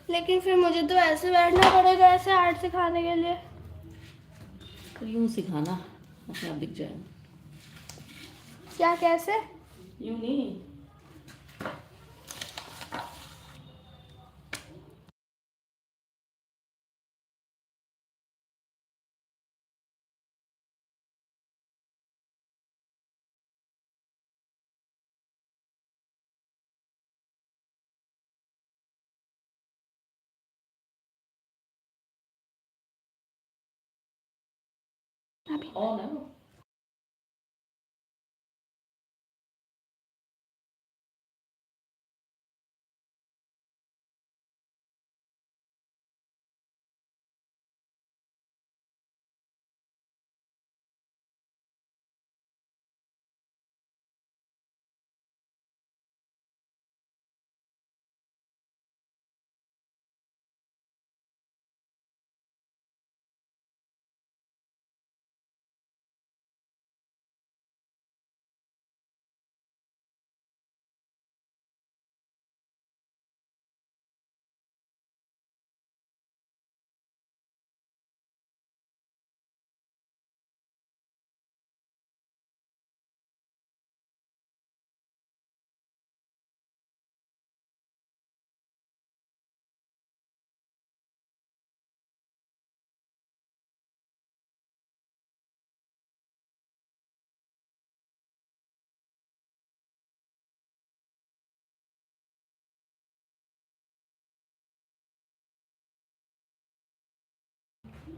लेकिन फिर मुझे तो ऐसे बैठना पड़ेगा ऐसे आर्ट सिखाने के लिए। तो यूँ सिखाना, अपने आप दिख जाएगा। क्या कैसे? यूँ नहीं। अभी ऑन है वो।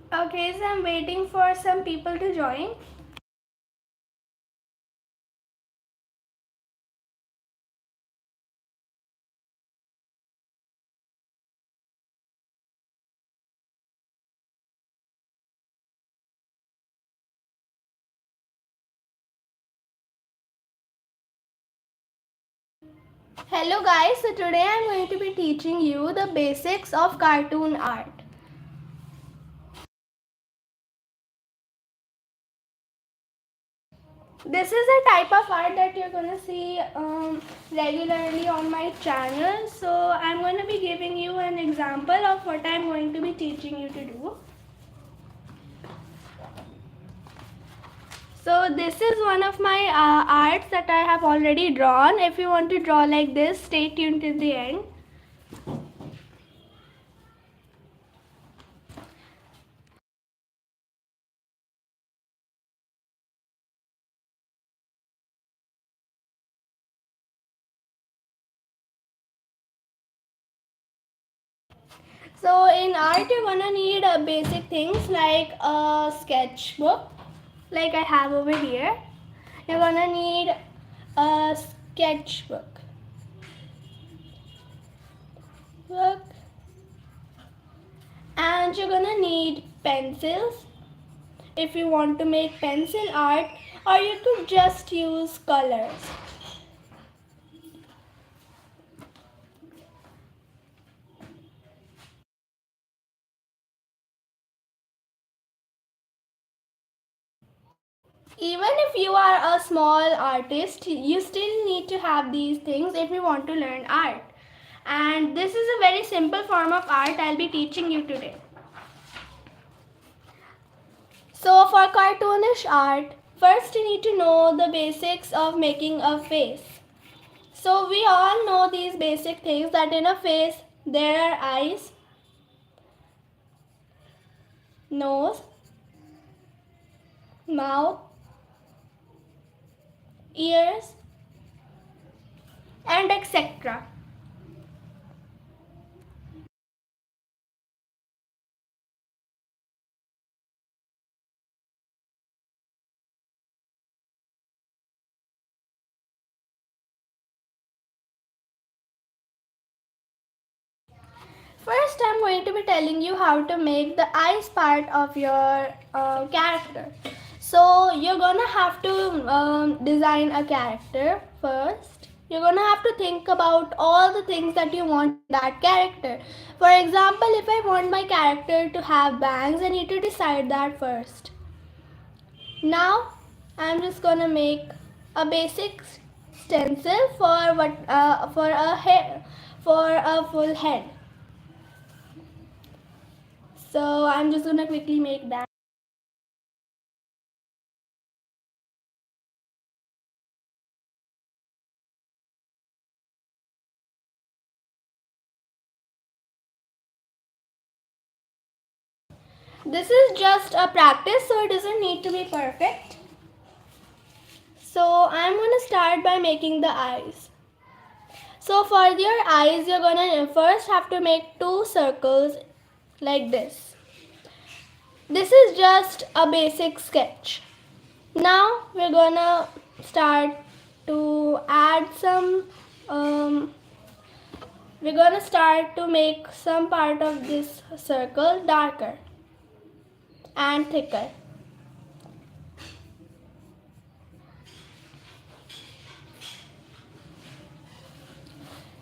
Okay, so I'm waiting for some people to join. Hello guys, so today I'm going to be teaching you the basics of cartoon art. This is a type of art that you're gonna see regularly on my channel. So I'm going to be giving you an example of what I'm going to be teaching you to do. So this is one of my arts that I have already drawn. If you want to draw like this, stay tuned till the end. So in art you're gonna need basic things like a sketchbook, like I have over here. You're gonna need a sketchbook. And you're gonna need pencils if you want to make pencil art, or you could just use colors. Even if you are a small artist, you still need to have these things if you want to learn art. And this is a very simple form of art I'll be teaching you today. So for cartoonish art, first you need to know the basics of making a face. So we all know these basic things, that in a face there are eyes, nose, mouth, ears, and etc. First, I'm going to be telling you how to make the eyes part of your character. So you're gonna have to design a character first. You're gonna have to think about all the things that you want in that character. For example, if I want my character to have bangs, I need to decide that first. Now, I'm just gonna make a basic stencil for a full head. So I'm just gonna quickly make that. This is just a practice, so it doesn't need to be perfect. So I'm gonna start by making the eyes. So for your eyes, you're gonna first have to make two circles like this. This is just a basic sketch. Now we're gonna start to add some, we're gonna start to make some part of this circle darker and thicker.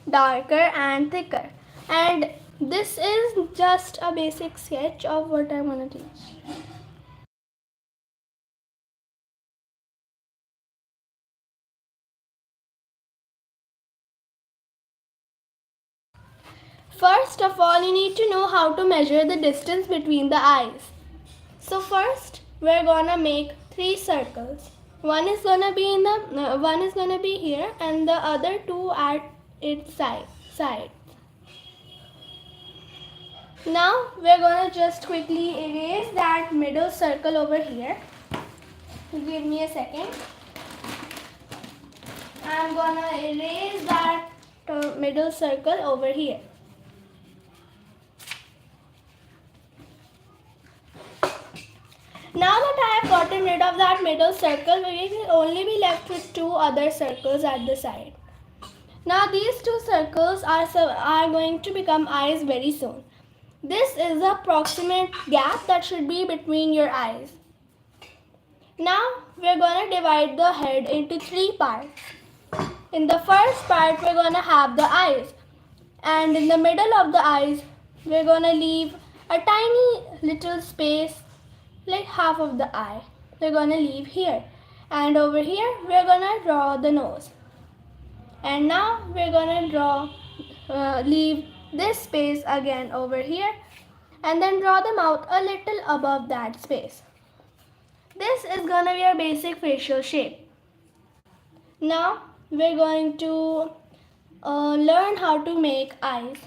Darker and thicker. And this is just a basic sketch of what I'm gonna teach. First of all, you need to know how to measure the distance between the eyes. So first, we're gonna make three circles. One is gonna be one is gonna be here, and the other two at its side. Now we're gonna just quickly erase that middle circle over here. Give me a second. I'm gonna erase that middle circle over here. Now that I have gotten rid of that middle circle, we will only be left with two other circles at the side. Now these two circles are going to become eyes very soon. This is the approximate gap that should be between your eyes. Now we're going to divide the head into three parts. In the first part, we're going to have the eyes. And in the middle of the eyes, we're going to leave a tiny little space, like half of the eye. We're going to leave here. And over here, we're going to draw the nose. And now we're going to leave this space again over here. And then draw the mouth a little above that space. This is going to be our basic facial shape. Now we're going to learn how to make eyes.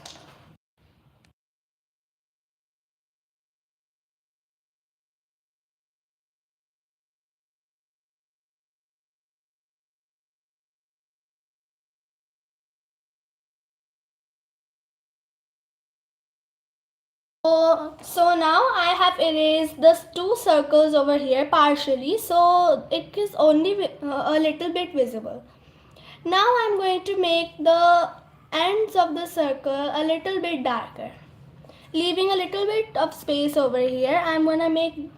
So now I have erased the two circles over here partially, so it is only a little bit visible. Now I'm going to make the ends of the circle a little bit darker. Leaving a little bit of space over here, I'm going to make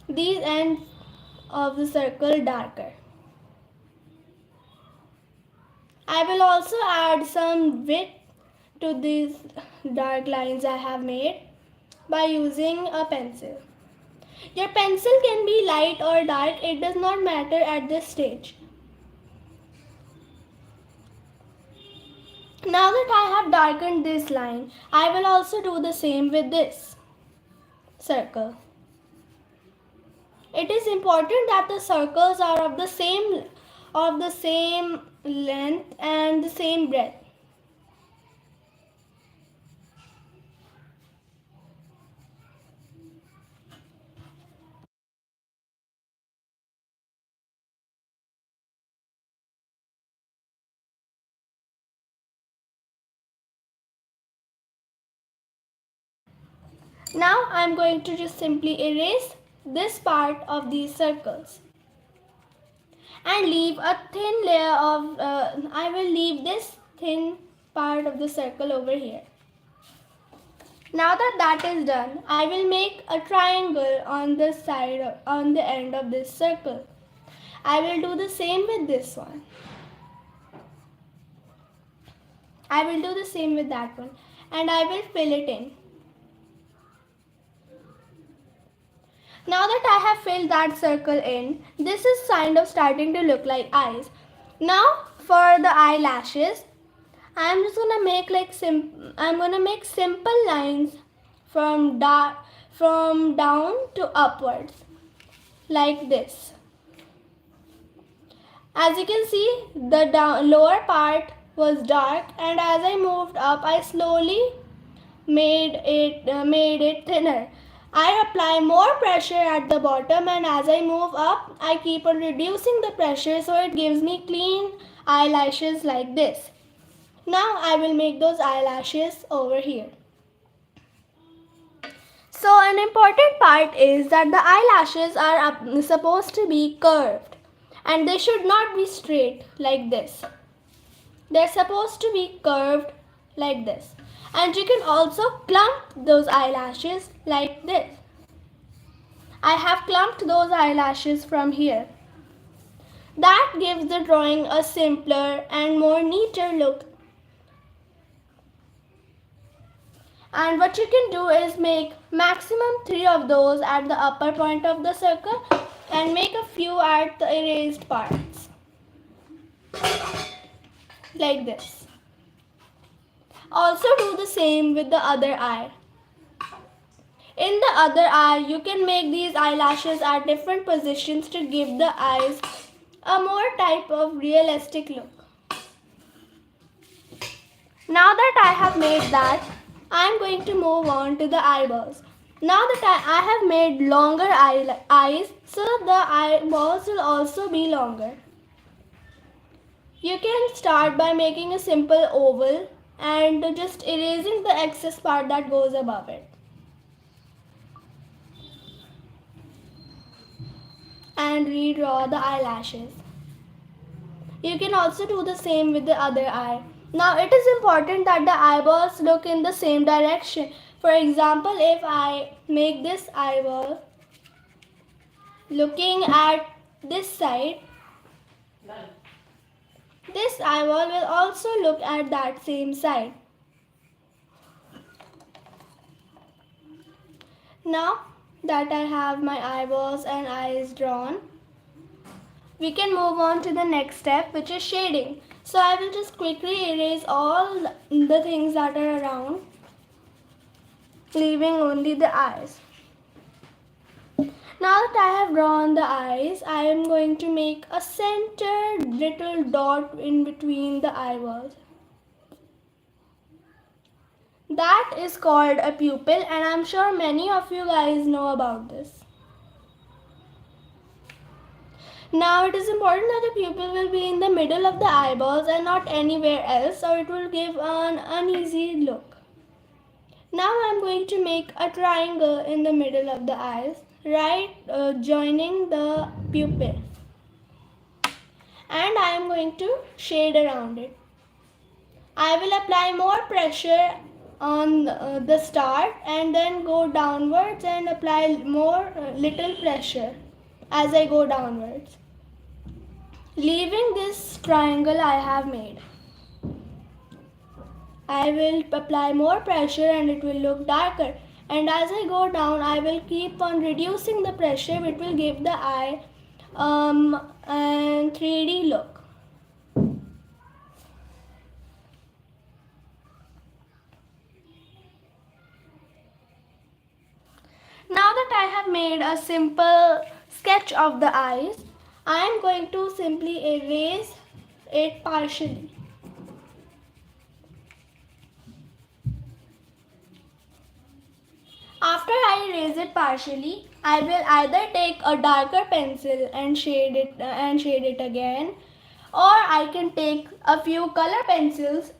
these ends of the circle darker. I will also add some width to these dark lines I have made by using a pencil. Your pencil can be light or dark, it does not matter at this stage. Now that I have darkened this line, I will also do the same with this circle. It is important that the circles are of the same length and the same breadth. Now I am going to just simply erase this part of these circles and leave a thin layer of, I will leave this thin part of the circle over here. Now that that is done, I will make a triangle on the side, on the end of this circle. I will do the same with this one. I will do the same with that one, and I will fill it in. Now that I have filled that circle in, this is kind of starting to look like eyes. Now for the eyelashes, I'm just gonna make simple lines from from down to upwards, like this. As you can see, the lower part was dark, and as I moved up, I slowly made it thinner. I apply more pressure at the bottom, and as I move up, I keep on reducing the pressure so it gives me clean eyelashes like this. Now I will make those eyelashes over here. So an important part is that the eyelashes are supposed to be curved, and they should not be straight like this. They're supposed to be curved like this. And you can also clump those eyelashes like this. I have clumped those eyelashes from here. That gives the drawing a simpler and more neater look. And what you can do is make maximum 3 of those at the upper point of the circle and make a few at the erased parts. Like this. Also do the same with the other eye. In the other eye, you can make these eyelashes at different positions to give the eyes a more type of realistic look. Now that I have made that, I am going to move on to the eyeballs. Now that I have made longer eyes, so the eyeballs will also be longer. You can start by making a simple oval and just erasing the excess part that goes above it. And redraw the eyelashes. You can also do the same with the other eye. Now it is important that the eyeballs look in the same direction. For example, if I make this eyeball looking at this side, this eyeball will also look at that same side. Now that I have my eyeballs and eyes drawn, we can move on to the next step, which is shading. So I will just quickly erase all the things that are around, leaving only the eyes. Now that I have drawn the eyes, I am going to make a centered little dot in between the eyeballs. That is called a pupil, and I'm sure many of you guys know about this. Now it is important that the pupil will be in the middle of the eyeballs and not anywhere else, or it will give an uneasy look. Now I am going to make a triangle in the middle of the eyes, joining the pupil. And I am going to shade around it. I will apply more pressure on the start and then go downwards and apply more little pressure as I go downwards, leaving this triangle I have made. I will apply more pressure and it will look darker, and as I go down I will keep on reducing the pressure, which will give the eye a 3D look. Now that I have made a simple sketch of the eyes, I am going to simply erase it partially. After I erase it partially, I will either take a darker pencil and shade it again, or I can take a few color pencils.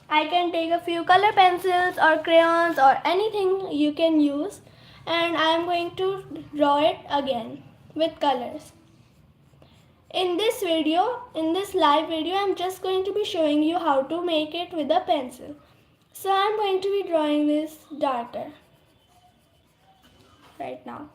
I can take a few color pencils or crayons or anything you can use, and I am going to draw it again with colors. In this live video, I am just going to be showing you how to make it with a pencil. So I am going to be drawing this darker right now.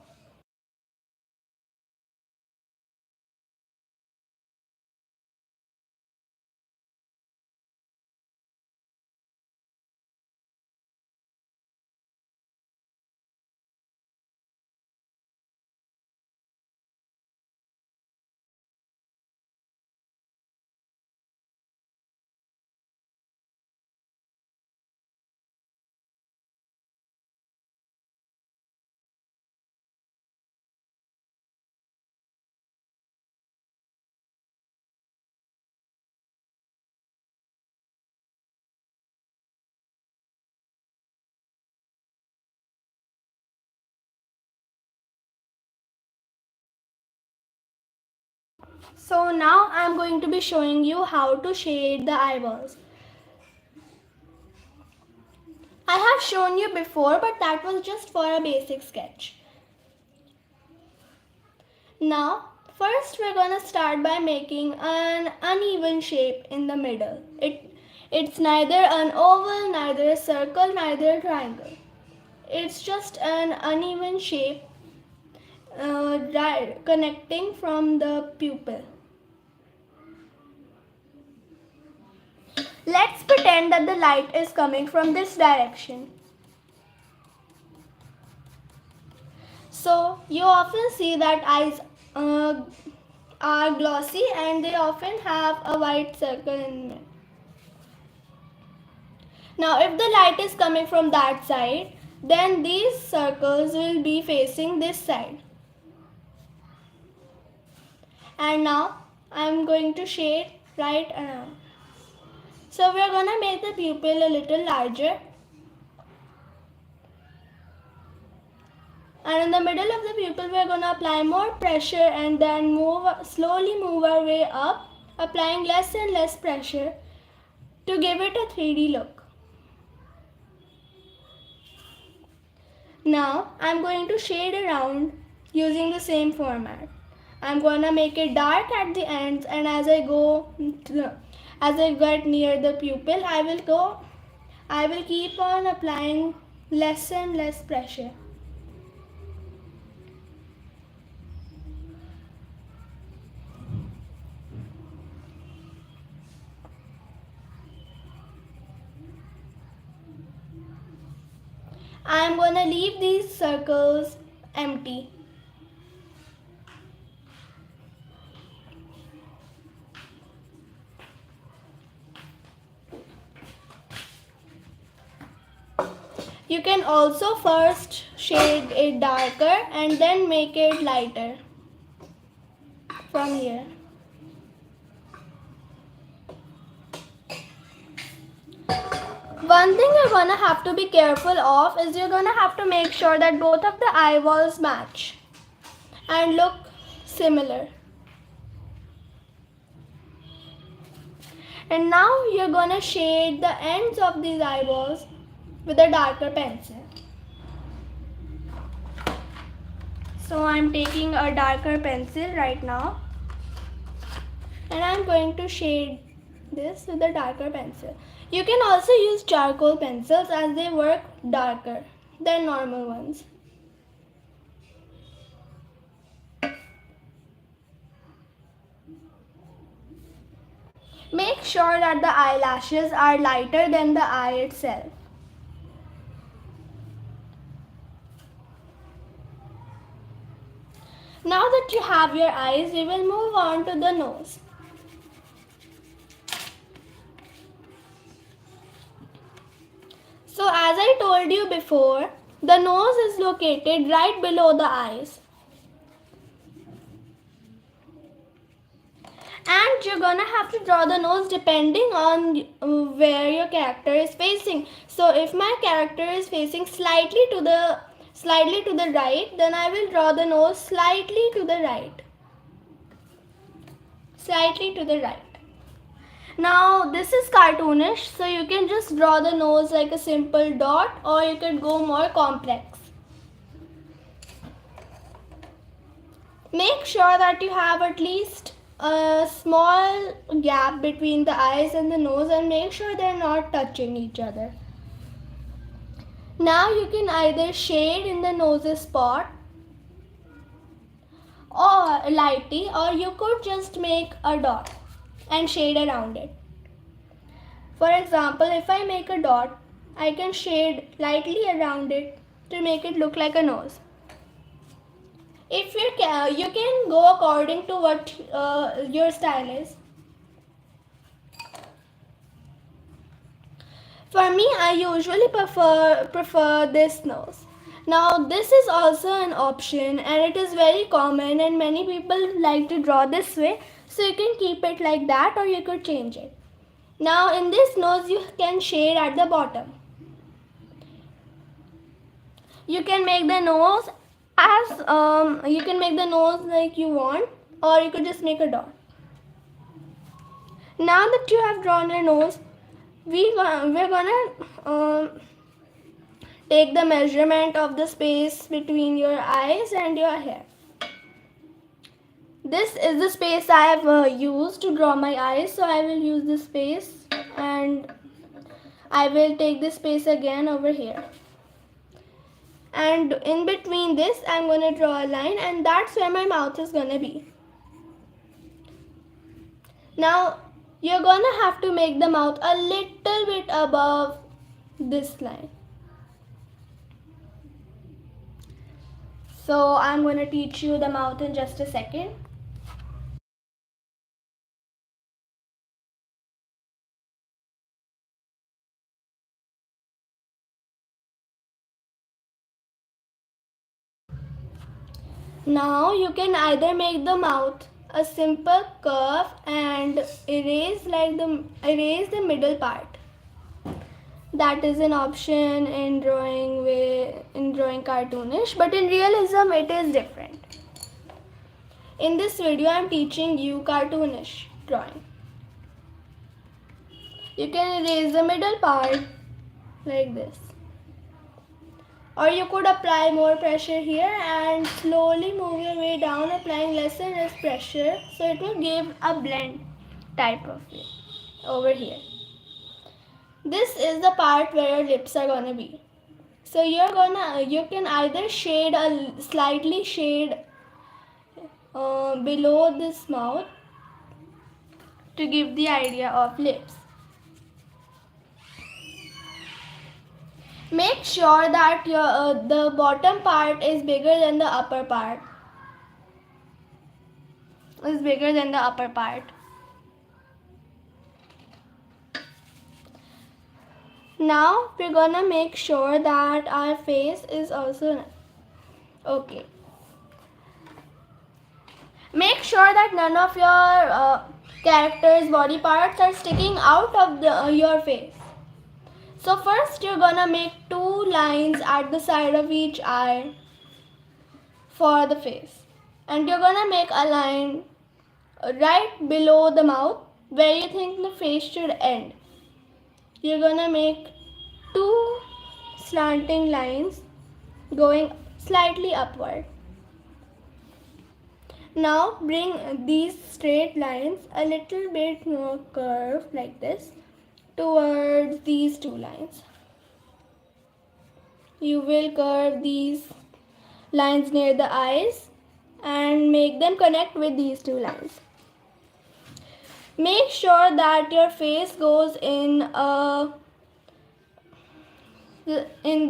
So now I'm going to be showing you how to shade the eyeballs. I have shown you before, but that was just for a basic sketch. Now, first we're gonna start by making an uneven shape in the middle. It's neither an oval, neither a circle, neither a triangle. It's just an uneven shape connecting from the pupil. Let's pretend that the light is coming from this direction. So you often see that eyes are glossy and they often have a white circle in it. Now if the light is coming from that side, then these circles will be facing this side. And now I am going to shade right around. So we are going to make the pupil a little larger. And in the middle of the pupil we are going to apply more pressure and then slowly move our way up, applying less and less pressure to give it a 3D look. Now I'm going to shade around using the same format. I'm going to make it dark at the ends, and as I get near the pupil, I will keep on applying less and less pressure. I'm going to leave these circles empty. You can also first shade it darker and then make it lighter from here. One thing you're gonna have to be careful of is you're gonna have to make sure that both of the eyeballs match and look similar. And now you're gonna shade the ends of these eyeballs with a darker pencil. So I'm taking a darker pencil right now and I'm going to shade this with a darker pencil. You can also use charcoal pencils as they work darker than normal ones. Make sure that the eyelashes are lighter than the eye itself. Now that you have your eyes, we will move on to the nose. So as I told you before, the nose is located right below the eyes. And you're gonna have to draw the nose depending on where your character is facing. So if my character is facing slightly to the right, then I will draw the nose slightly to the right. Slightly to the right. Now this is cartoonish, so you can just draw the nose like a simple dot, or you could go more complex. Make sure that you have at least a small gap between the eyes and the nose, and make sure they're not touching each other. Now you can either shade in the nose spot or lightly, or you could just make a dot and shade around it. For example, if I make a dot, I can shade lightly around it to make it look like a nose. If you can go according to what your style is. For me, I usually prefer this nose. Now this is also an option and it is very common and many people like to draw this way. So you can keep it like that or you could change it. Now in this nose you can shade at the bottom. You can make the nose like you want, or you could just make a dot. Now that you have drawn your nose, we're gonna take the measurement of the space between your eyes and your hair. This is the space I have used to draw my eyes, so I will use this space and I will take this space again over here. And in between this, I'm going to draw a line, and that's where my mouth is going to be. Now, you're going to have to make the mouth a little bit above this line. So, I'm going to teach you the mouth in just a second. Now you can either make the mouth a simple curve and erase the middle part. That is an option in drawing cartoonish, but in realism it is different. In this video I am teaching you cartoonish drawing. You can erase the middle part like this. Or you could apply more pressure here and slowly move your way down, applying less and less pressure, so it will give a blend type of way over here. This is the part where your lips are gonna be. So you can either slightly shade below this mouth to give the idea of lips. Make sure that the bottom part is bigger than the upper part. Now we're gonna make sure that our face is also okay. Make sure that none of your character's body parts are sticking out of your face. So first you're gonna make 2 lines at the side of each eye for the face. And you're gonna make a line right below the mouth where you think the face should end. You're gonna make 2 slanting lines going slightly upward. Now bring these straight lines a little bit more curved like this towards these 2 lines. You will curve these lines near the eyes and make them connect with these 2 lines. Make sure that your face goes in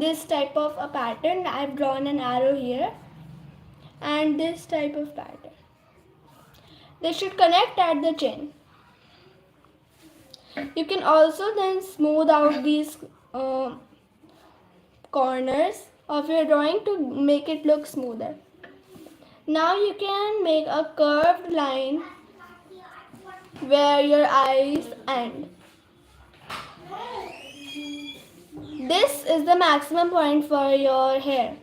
this type of a pattern. I've drawn an arrow here and this type of pattern. They should connect at the chin. You can also then smooth out these corners of your drawing to make it look smoother. Now you can make a curved line where your eyes end. This is the maximum point for your hair.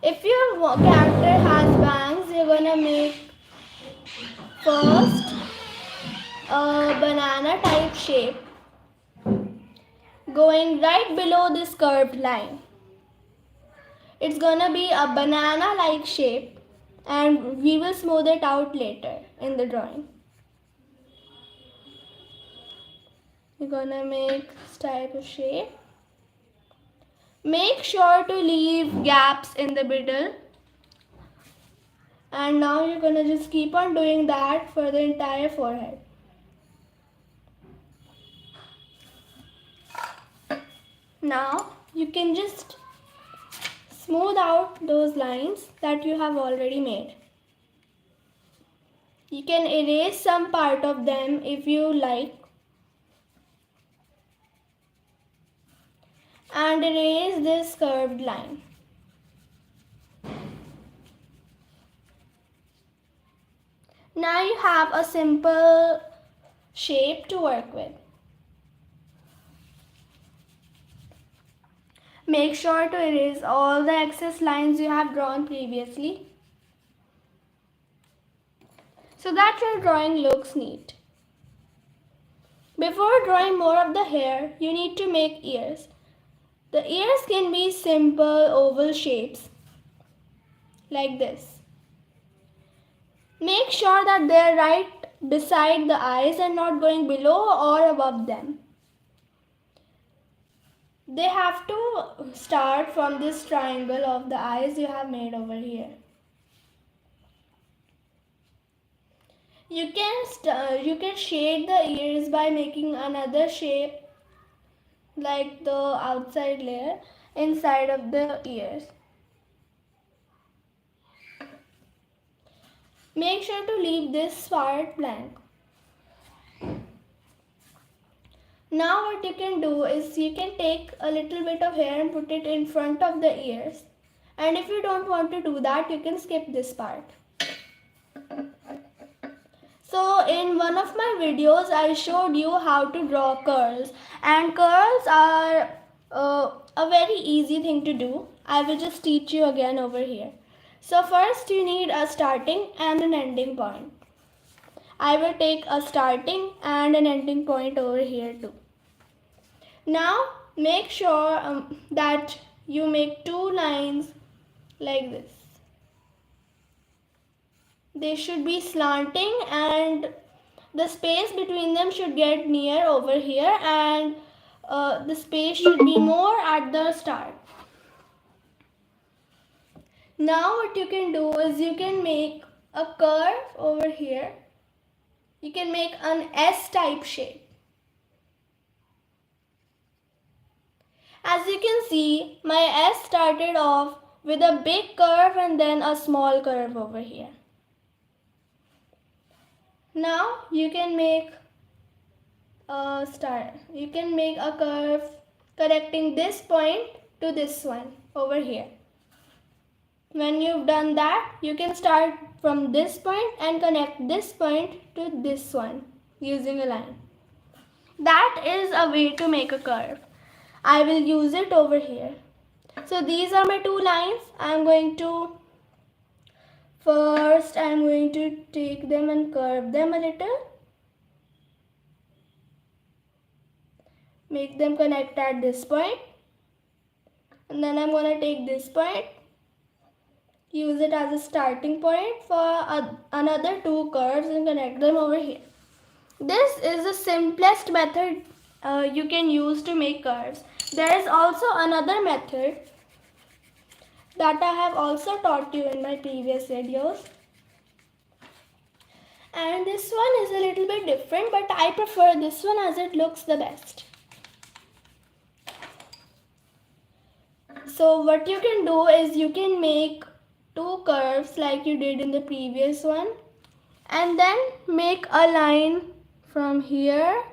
If your character has bangs, you're gonna make first a banana type shape going right below this curved line. It's gonna be a banana like shape and we will smooth it out later in the drawing. You're gonna make this type of shape. Make sure to leave gaps in the middle. And now you're gonna just keep on doing that for the entire forehead. Now you can just smooth out those lines that you have already made. You can erase some part of them if you like. And erase this curved line. Now you have a simple shape to work with. Make sure to erase all the excess lines you have drawn previously so that your drawing looks neat. Before drawing more of the hair, you need to make ears. The ears can be simple oval shapes like this. Make sure that they are right beside the eyes and not going below or above them. They have to start from this triangle of the eyes you have made over here. You can shade the ears by making another shape like the outside layer inside of the ears. Make sure to leave this part blank. Now what you can do is you can take a little bit of hair and put it in front of the ears. And if you don't want to do that, you can skip this part. So in one of my videos, I showed you how to draw curls. And curls are a very easy thing to do. I will just teach you again over here. So first you need a starting and an ending point. I will take a starting and an ending point over here too. Now make sure that you make two lines like this. They should be slanting and the space between them should get near over here, and the space should be more at the start. Now what you can do is you can make a curve over here. You can make an S-type shape. As you can see, my S started off with a big curve and then a small curve over here. Now you can make a curve connecting this point to this one over here. When you've done that, you can start from this point and connect this point to this one using a line. That is a way to make a curve. I will use it over here. So these are my two lines. I'm going to take them and curve them a little. Make them connect at this point. And then I'm going to take this point. Use it as a starting point for another two curves and connect them over here. This is the simplest method you can use to make curves. There is also another method that I have also taught you in my previous videos. And this one is a little bit different, but I prefer this one as it looks the best. So what you can do is you can make two curves like you did in the previous one, and then make a line from here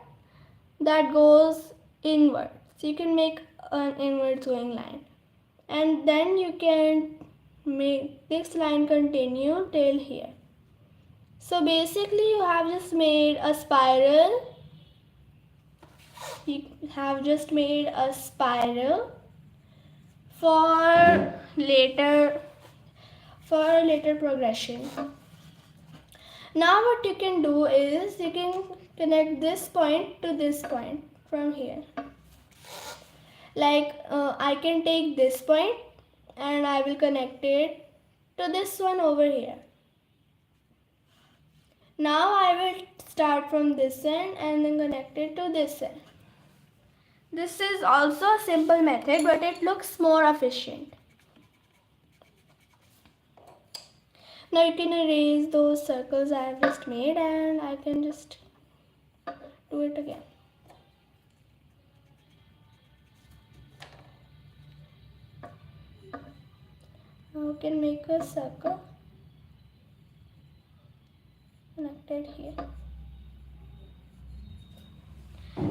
that goes inward. So you can make an inward going line, and then you can make this line continue till here. So basically you have just made a spiral. You have just made a spiral for later progression. Now what you can do is you can connect this point to this point from here. Like I can take this point and I will connect it to this one over here. Now I will start from this end and then connect it to this end. This is also a simple method, but it looks more efficient. Now you can erase those circles I have just made, and I can just do it again. Now you can make a circle connected here.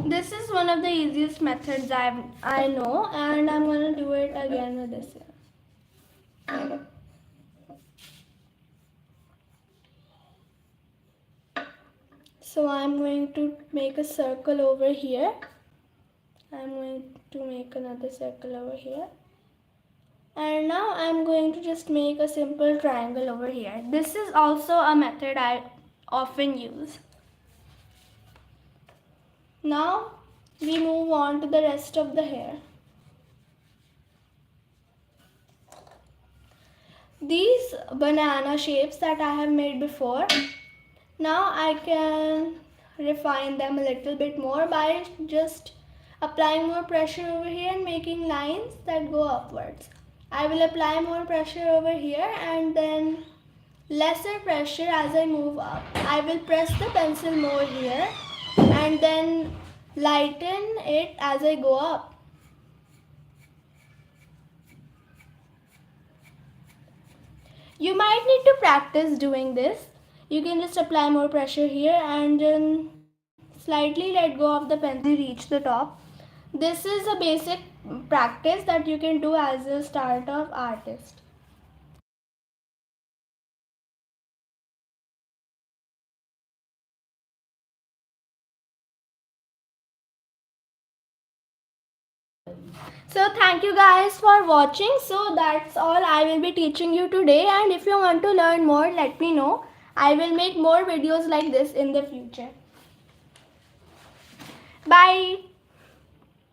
This is one of the easiest methods I know, and I'm going to do it again with this one. So I'm going to make a circle over here. I'm going to make another circle over here. And now I'm going to just make a simple triangle over here. This is also a method I often use. Now we move on to the rest of the hair. These banana shapes that I have made before, now I can refine them a little bit more by just applying more pressure over here and making lines that go upwards. I will apply more pressure over here and then lesser pressure as I move up. I will press the pencil more here and then lighten it as I go up. You might need to practice doing this. You can just apply more pressure here and then slightly let go of the pencil, reach the top. This is a basic practice that you can do as a start of artist. So thank you guys for watching. So that's all I will be teaching you today, and if you want to learn more, let me know. I will make more videos like this in the future. Bye.